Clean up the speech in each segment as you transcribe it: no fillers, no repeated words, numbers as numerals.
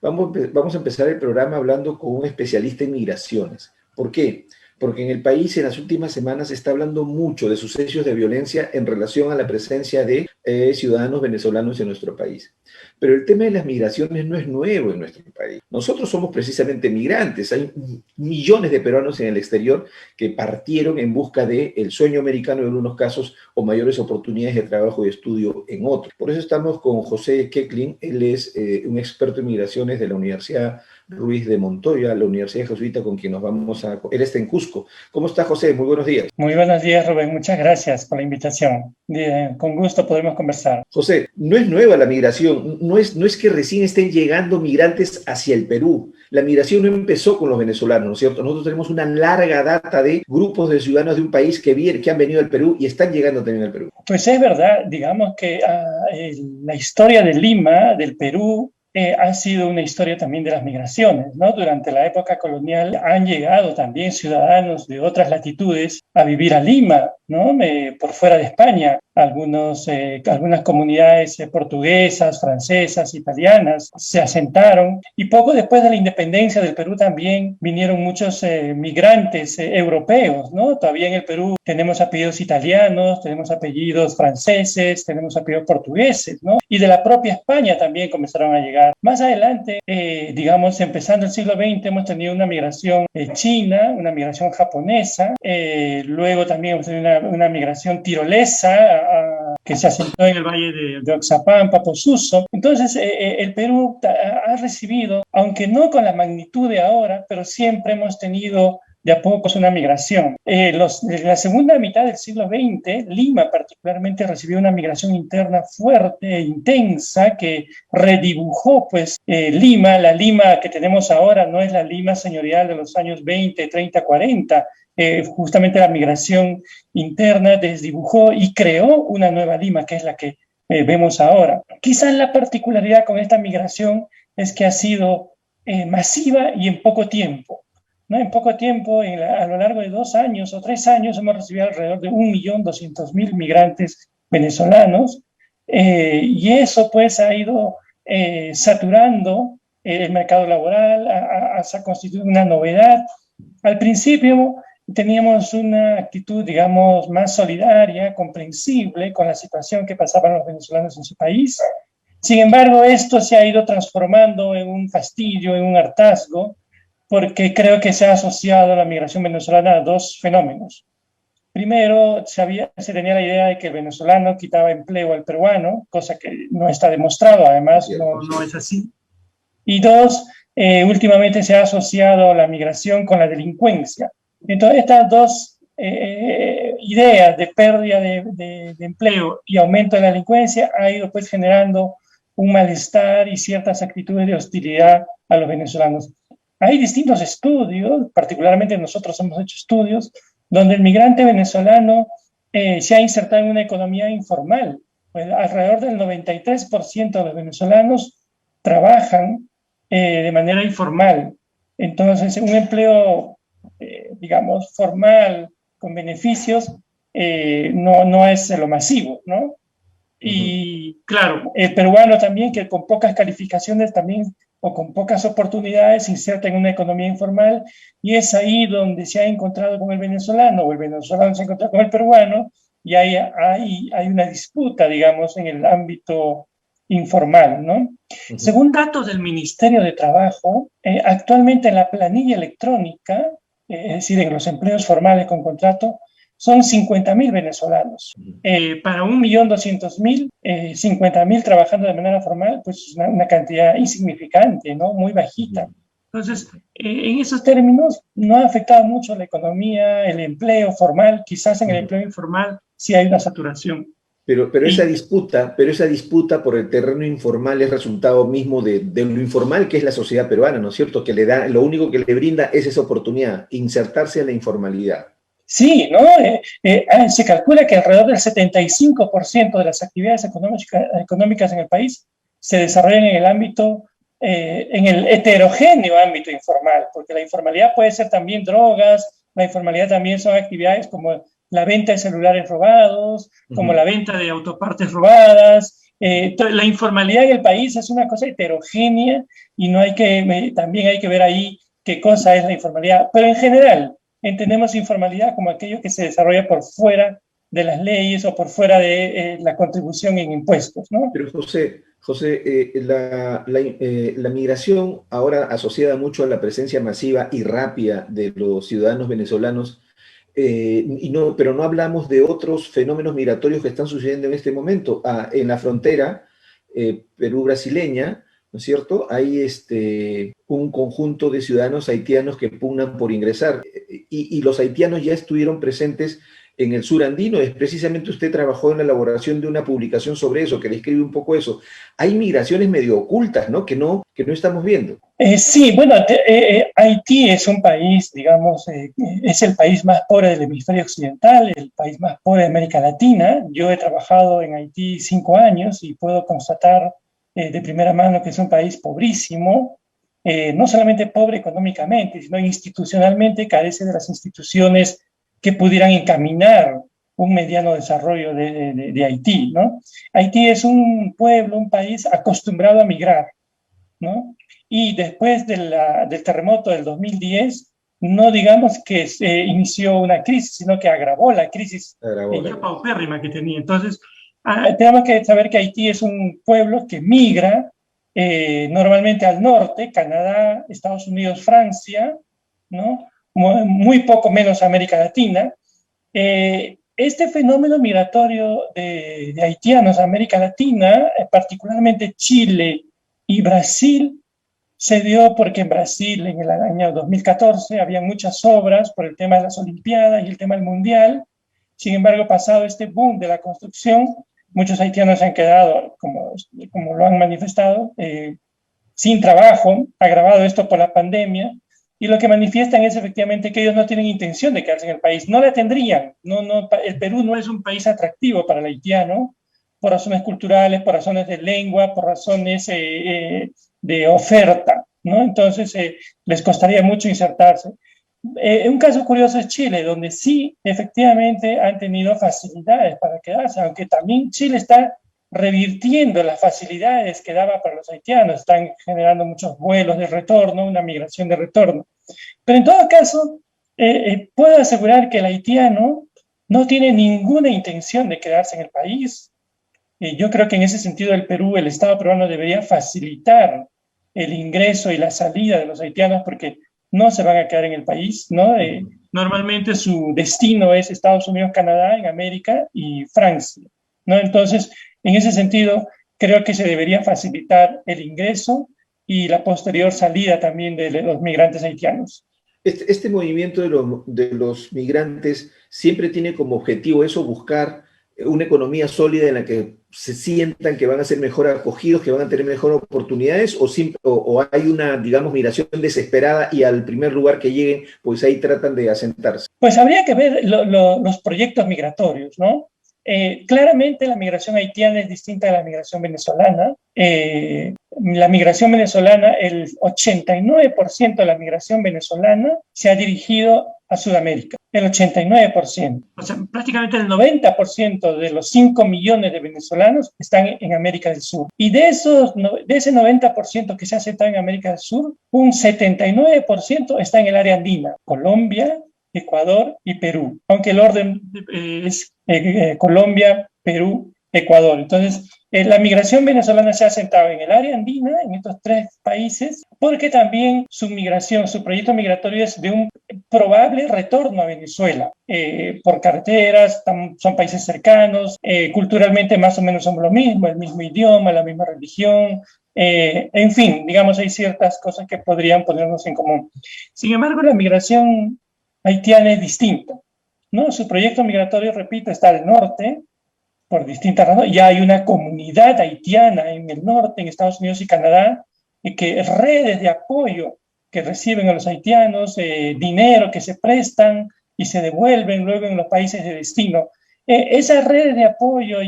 Vamos a empezar el programa hablando con un especialista en migraciones. ¿Por qué? Porque en el país en las últimas semanas se está hablando mucho de sucesos de violencia en relación a la presencia de ciudadanos venezolanos en nuestro país. Pero el tema de las migraciones no es nuevo en nuestro país. Nosotros somos precisamente migrantes. Hay millones de peruanos en el exterior que partieron en busca del sueño americano en algunos casos o mayores oportunidades de trabajo y estudio en otros. Por eso estamos con José Keklin. Él es un experto en migraciones de la Universidad Ruiz de Montoya, la Universidad Jesuita, con quien nos vamos a... Él está en Cusco. ¿Cómo está, José? Muy buenos días. Muy buenos días, Rubén. Muchas gracias por la invitación. Con gusto podemos conversar. José, no es nueva la migración. No es que recién estén llegando migrantes hacia el Perú. La migración no empezó con los venezolanos, ¿no es cierto? Nosotros tenemos una larga data de grupos de ciudadanos de un país que han venido al Perú y están llegando también al Perú. Pues es verdad. Digamos que la historia de Lima, del Perú, ha sido una historia también de las migraciones, ¿no? Durante la época colonial han llegado también ciudadanos de otras latitudes a vivir a Lima, ¿no? Por fuera de España. Algunas comunidades portuguesas, francesas, italianas se asentaron y poco después de la independencia del Perú también vinieron muchos migrantes europeos, ¿no? Todavía en el Perú tenemos apellidos italianos, tenemos apellidos franceses, tenemos apellidos portugueses, ¿no? Y de la propia España también comenzaron a llegar. Más adelante, digamos, empezando el siglo XX, hemos tenido una migración china, una migración japonesa, luego también hemos tenido una migración tirolesa, que se asentó en el valle de Oxapampa, Posuso. Entonces, el Perú ha recibido, aunque no con la magnitud de ahora, pero siempre hemos tenido de a pocos una migración. En la segunda mitad del siglo XX, Lima particularmente recibió una migración interna fuerte e intensa que redibujó pues Lima. La Lima que tenemos ahora no es la Lima señorial de los años 20, 30, 40. Justamente la migración interna desdibujó y creó una nueva Lima, que es la que vemos ahora. Quizás la particularidad con esta migración es que ha sido masiva y en poco tiempo. ¿No? En poco tiempo, a lo largo de 2 años o 3 años, hemos recibido alrededor de 1.200.000 migrantes venezolanos y eso pues ha ido saturando el mercado laboral, ha constituido una novedad. Al principio teníamos una actitud, digamos, más solidaria, comprensible con la situación que pasaban los venezolanos en su país. Sin embargo, esto se ha ido transformando en un fastidio, en un hartazgo, porque creo que se ha asociado a la migración venezolana a 2 fenómenos. Primero, se tenía la idea de que el venezolano quitaba empleo al peruano, cosa que no está demostrado, además no es así. Y 2, últimamente se ha asociado la migración con la delincuencia. Entonces, estas 2 ideas de pérdida de empleo y aumento de la delincuencia ha ido pues generando un malestar y ciertas actitudes de hostilidad a los venezolanos. Hay distintos estudios, particularmente nosotros hemos hecho estudios, donde el migrante venezolano se ha insertado en una economía informal. Pues alrededor del 93% de los venezolanos trabajan de manera informal. Entonces, un empleo, digamos, formal, con beneficios, no es lo masivo, ¿no? Y claro, el peruano también, que con pocas calificaciones también o con pocas oportunidades se inserta en una economía informal y es ahí donde se ha encontrado con el venezolano o el venezolano se ha encontrado con el peruano y hay una disputa, digamos, en el ámbito informal, ¿no? Según datos del Ministerio de Trabajo, actualmente en la planilla electrónica, es decir, en los empleos formales con contrato, son 50.000 venezolanos. Para 1.200.000, 50.000 trabajando de manera formal, pues es una cantidad insignificante, ¿no? Muy bajita. Entonces, en esos términos, no ha afectado mucho la economía, el empleo formal. Quizás en el empleo informal sí hay una saturación. Pero esa disputa por el terreno informal es resultado mismo de lo informal que es la sociedad peruana, ¿no es cierto? Que lo único que le brinda es esa oportunidad, insertarse en la informalidad. Sí, ¿no? Se calcula que alrededor del 75% de las actividades económicas en el país se desarrollan en el ámbito, en el heterogéneo ámbito informal, porque la informalidad puede ser también drogas, la informalidad también son actividades como la venta de celulares robados, como la venta de autopartes robadas, La informalidad en el país es una cosa heterogénea y también hay que ver ahí qué cosa es la informalidad. Pero en general, entendemos informalidad como aquello que se desarrolla por fuera de las leyes o por fuera de la contribución en impuestos, ¿no? Pero José, la migración ahora asociada mucho a la presencia masiva y rápida de los ciudadanos venezolanos, pero no hablamos de otros fenómenos migratorios que están sucediendo en este momento. En la frontera Perú-brasileña, ¿no es cierto? Hay un conjunto de ciudadanos haitianos que pugnan por ingresar y los haitianos ya estuvieron presentes en el sur andino. Es precisamente usted trabajó en la elaboración de una publicación sobre eso, que describe un poco eso. Hay migraciones medio ocultas, ¿no? Que no estamos viendo. Sí, bueno, Haití es un país, digamos, es el país más pobre del hemisferio occidental, el país más pobre de América Latina. Yo he trabajado en Haití 5 años y puedo constatar de primera mano que es un país pobrísimo, no solamente pobre económicamente, sino institucionalmente carece de las instituciones que pudieran encaminar un mediano desarrollo de Haití, ¿no? Haití es un pueblo, un país acostumbrado a migrar, ¿no? Y después del terremoto del 2010, no digamos que se inició una crisis, sino que agravó la crisis ya paupérrima que tenía. Entonces, tenemos que saber que Haití es un pueblo que migra normalmente al norte, Canadá, Estados Unidos, Francia, ¿no? Muy poco menos América Latina. Este fenómeno migratorio de haitianos a América Latina, particularmente Chile y Brasil, se dio porque en Brasil en el año 2014 había muchas obras por el tema de las Olimpiadas y el tema del Mundial. Sin embargo, pasado este boom de la construcción, muchos haitianos se han quedado, como lo han manifestado, sin trabajo, agravado esto por la pandemia, y lo que manifiestan es efectivamente que ellos no tienen intención de quedarse en el país, no la tendrían. El Perú no es un país atractivo para el haitiano, por razones culturales, por razones de lengua, por razones de oferta, ¿no? Entonces les costaría mucho insertarse. Un caso curioso es Chile, donde sí, efectivamente, han tenido facilidades para quedarse, aunque también Chile está revirtiendo las facilidades que daba para los haitianos, están generando muchos vuelos de retorno, una migración de retorno. Pero en todo caso, puedo asegurar que el haitiano no tiene ninguna intención de quedarse en el país. Yo creo que en ese sentido el Estado peruano debería facilitar el ingreso y la salida de los haitianos porque no se van a quedar en el país, ¿no? Normalmente su destino es Estados Unidos, Canadá, en América y Francia, ¿no? Entonces, en ese sentido, creo que se debería facilitar el ingreso y la posterior salida también de los migrantes haitianos. Este movimiento de los migrantes siempre tiene como objetivo eso, buscar una economía sólida en la que se sientan que van a ser mejor acogidos, que van a tener mejor oportunidades, o hay una, digamos, migración desesperada y al primer lugar que lleguen, pues ahí tratan de asentarse. Pues habría que ver los proyectos migratorios, ¿no? Claramente la migración haitiana es distinta a la migración venezolana. La migración venezolana, el 89% de la migración venezolana se ha dirigido a Sudamérica, el 89%. O sea, prácticamente el 90% de los 5 millones de venezolanos están en América del Sur. Y de ese 90% que se ha aceptado en América del Sur, un 79% está en el área andina, Colombia, Ecuador y Perú, aunque el orden es Colombia, Perú, Ecuador. Entonces, la migración venezolana se ha asentado en el área andina, en estos 3 países, porque también su proyecto migratorio es de un probable retorno a Venezuela, por carreteras, son países cercanos, culturalmente más o menos somos lo mismo, el mismo idioma, la misma religión, en fin, digamos, hay ciertas cosas que podrían ponernos en común. Sin embargo, la migración haitiana es distinta, ¿no? Su proyecto migratorio, repito, está al norte, por distintas razones. Ya hay una comunidad haitiana en el norte, en Estados Unidos y Canadá, y que redes de apoyo que reciben a los haitianos, dinero que se prestan y se devuelven luego en los países de destino. Esas redes de apoyo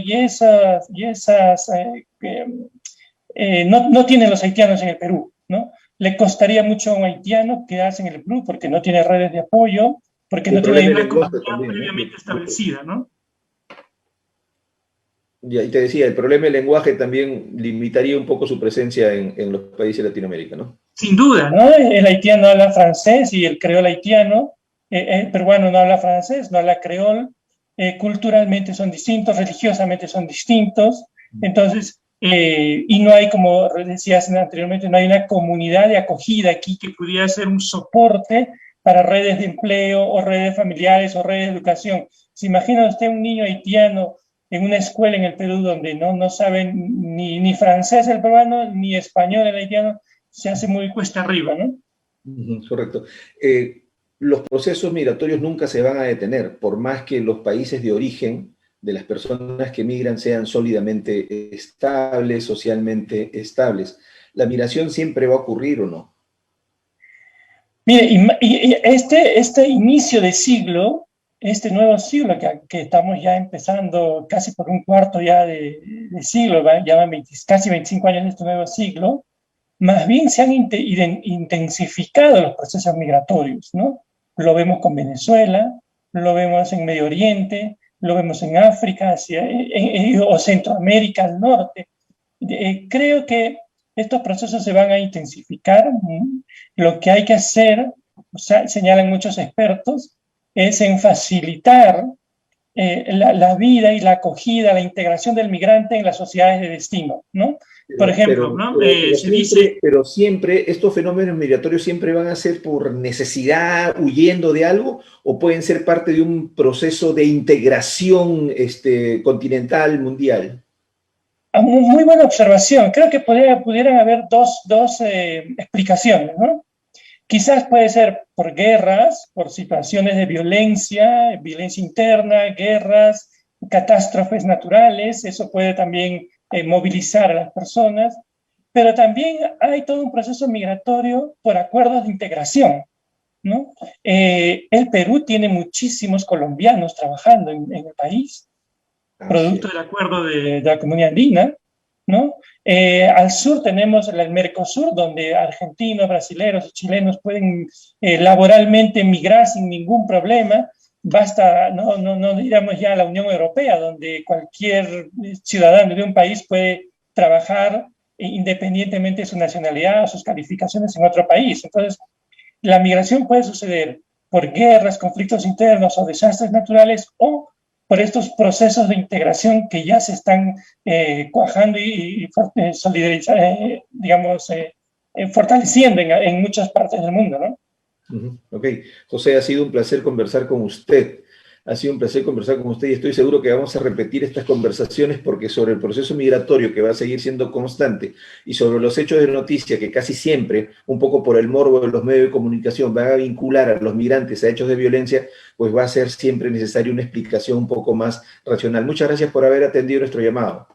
no tienen los haitianos en el Perú, ¿no? Le costaría mucho a un haitiano quedarse en el Perú porque no tiene redes de apoyo, porque no tiene una comunidad previamente establecida, ¿no? Y te decía, el problema del lenguaje también limitaría un poco su presencia en los países de Latinoamérica, ¿no? Sin duda, ¿no? El haitiano habla francés y el creol haitiano, el peruano no habla francés, no habla creol, culturalmente son distintos, religiosamente son distintos, entonces, y no hay, como decías anteriormente, no hay una comunidad de acogida aquí que pudiera ser un soporte para redes de empleo o redes familiares o redes de educación. ¿Se imagina usted un niño haitiano en una escuela en el Perú donde no saben ni francés el peruano, ni español el haitiano? Se hace muy cuesta arriba, ¿no? Correcto. Los procesos migratorios nunca se van a detener, por más que los países de origen de las personas que migran sean sólidamente estables, socialmente estables. ¿La migración siempre va a ocurrir o no? Mire, y este inicio de siglo, este nuevo siglo que estamos ya empezando casi por un cuarto ya de siglo, ya van casi 25 años de este nuevo siglo, más bien se han intensificado los procesos migratorios, ¿no? Lo vemos con Venezuela, lo vemos en Medio Oriente, lo vemos en África o Centroamérica al norte. Creo que estos procesos se van a intensificar. Lo que hay que hacer, señalan muchos expertos, es en facilitar la vida y la acogida, la integración del migrante en las sociedades de destino, ¿no? Por ejemplo, ¿no? Se dice... Pero siempre, ¿estos fenómenos migratorios siempre van a ser por necesidad, huyendo de algo, o pueden ser parte de un proceso de integración continental, mundial? Muy buena observación. Creo que pudieran haber dos explicaciones, ¿no? Quizás puede ser por guerras, por situaciones de violencia, violencia interna, guerras, catástrofes naturales. Eso puede también movilizar a las personas. Pero también hay todo un proceso migratorio por acuerdos de integración, ¿no? El Perú tiene muchísimos colombianos trabajando en el país, producto del acuerdo de la Comunidad Andina, ¿no? Al sur tenemos el Mercosur, donde argentinos, brasileños y chilenos pueden laboralmente migrar sin ningún problema. Basta, no digamos ya la Unión Europea, donde cualquier ciudadano de un país puede trabajar independientemente de su nacionalidad o sus calificaciones en otro país. Entonces, la migración puede suceder por guerras, conflictos internos o desastres naturales, o por estos procesos de integración que ya se están cuajando y fortaleciendo en muchas partes del mundo, ¿no? Ok. José, ha sido un placer conversar con usted. Ha sido un placer conversar con usted y estoy seguro que vamos a repetir estas conversaciones porque sobre el proceso migratorio que va a seguir siendo constante y sobre los hechos de noticia que casi siempre, un poco por el morbo de los medios de comunicación, van a vincular a los migrantes a hechos de violencia, pues va a ser siempre necesaria una explicación un poco más racional. Muchas gracias por haber atendido nuestro llamado.